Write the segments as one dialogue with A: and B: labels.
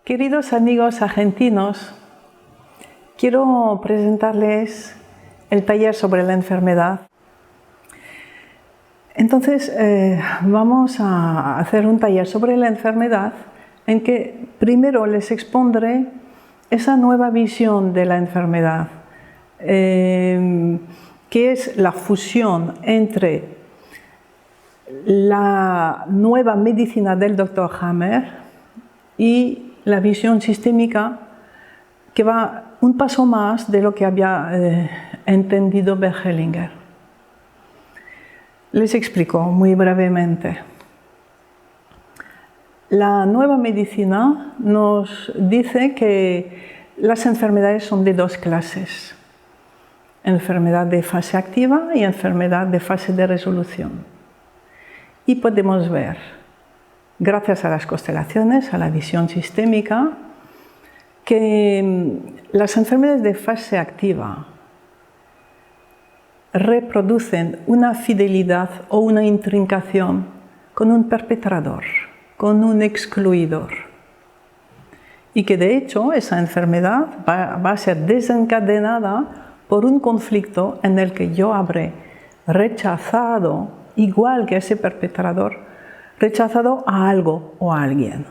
A: Queridos amigos argentinos, quiero presentarles el taller sobre la enfermedad. Entonces, vamos a hacer un taller sobre la enfermedad en que primero les expondré esa nueva visión de la enfermedad, que es la fusión entre la nueva medicina del Dr. Hammer y la visión sistémica, que va un paso más de lo que había entendido Bert Hellinger. Les explico muy brevemente. La nueva medicina nos dice que las enfermedades son de dos clases: enfermedad de fase activa y enfermedad de fase de resolución. Y podemos ver, gracias a las constelaciones, a la visión sistémica, que las enfermedades de fase activa reproducen una fidelidad o una intrincación con un perpetrador, con un excluidor. Y que de hecho esa enfermedad va a ser desencadenada por un conflicto en el que yo habré rechazado, igual que ese perpetrador, rechazado a algo o a alguien.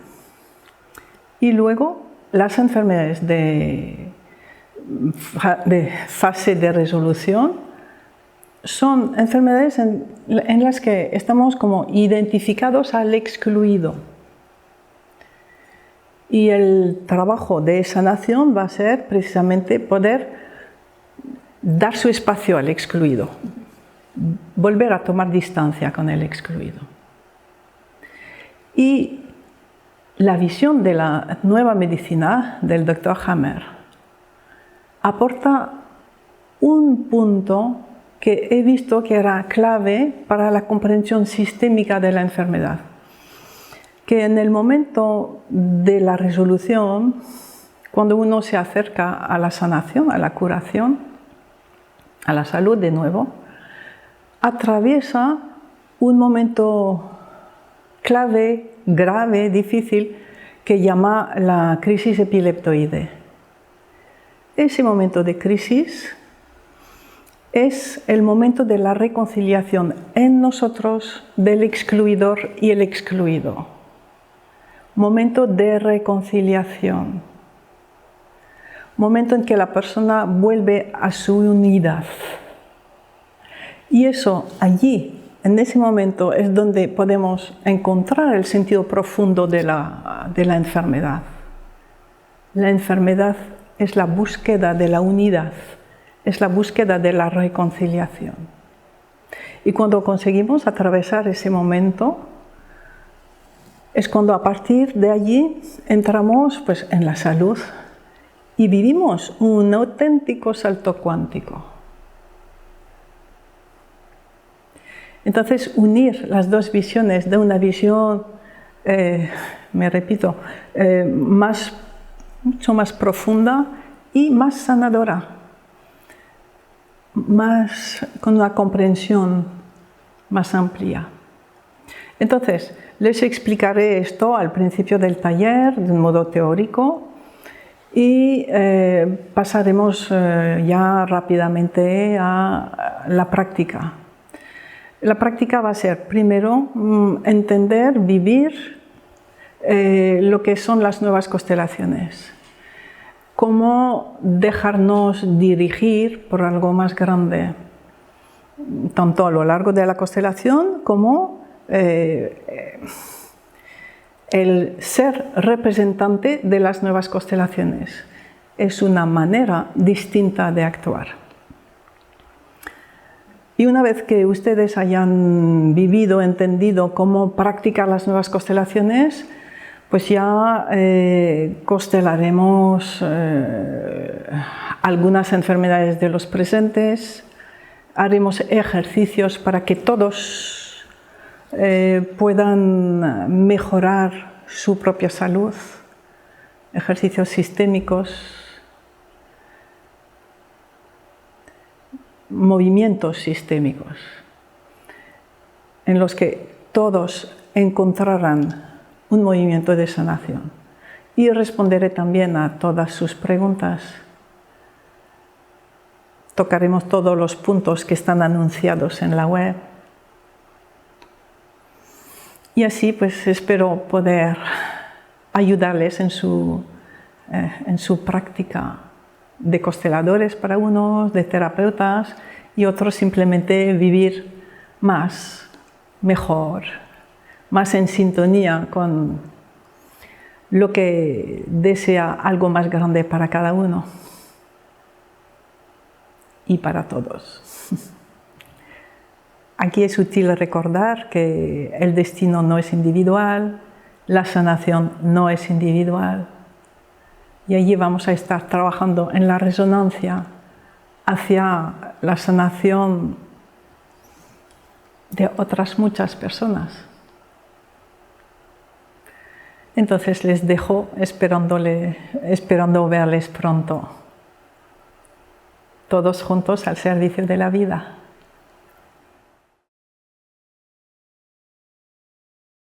A: Y luego las enfermedades de fase de resolución son enfermedades en las que estamos como identificados al excluido. Y el trabajo de sanación va a ser precisamente poder dar su espacio al excluido, volver a tomar distancia con el excluido. Y la visión de la nueva medicina del Dr. Hammer aporta un punto que he visto que era clave para la comprensión sistémica de la enfermedad. Que en el momento de la resolución, cuando uno se acerca a la sanación, a la curación, a la salud de nuevo, atraviesa un momento clave, grave, difícil, que llama la crisis epileptoide. Ese momento de crisis es el momento de la reconciliación en nosotros del excluidor y el excluido. Momento de reconciliación. Momento en que la persona vuelve a su unidad. Y eso allí, en ese momento, es donde podemos encontrar el sentido profundo de la enfermedad. La enfermedad es la búsqueda de la unidad, es la búsqueda de la reconciliación. Y cuando conseguimos atravesar ese momento, es cuando a partir de allí entramos pues, en la salud y vivimos un auténtico salto cuántico. Entonces, unir las dos visiones de una visión, me repito, mucho más profunda y más sanadora, con una comprensión más amplia. Entonces, les explicaré esto al principio del taller de un modo teórico y pasaremos ya rápidamente a la práctica. La práctica va a ser, primero, entender, vivir lo que son las nuevas constelaciones. Cómo dejarnos dirigir por algo más grande, tanto a lo largo de la constelación como el ser representante de las nuevas constelaciones. Es una manera distinta de actuar. Y una vez que ustedes hayan vivido, entendido cómo practicar las nuevas constelaciones, pues ya constelaremos algunas enfermedades de los presentes, haremos ejercicios para que todos puedan mejorar su propia salud, ejercicios sistémicos, movimientos sistémicos, en los que todos encontrarán un movimiento de sanación. y responderé también a todas sus preguntas. Tocaremos todos los puntos que están anunciados en la web. Y así pues espero poder ayudarles en su práctica de consteladores para unos, de terapeutas, y otros simplemente vivir más, mejor, más en sintonía con lo que desea algo más grande para cada uno y para todos. Aquí es útil recordar que el destino no es individual, la sanación no es individual, y allí vamos a estar trabajando en la resonancia hacia la sanación de otras muchas personas. Entonces les dejo esperando verles pronto, todos juntos al servicio de la vida.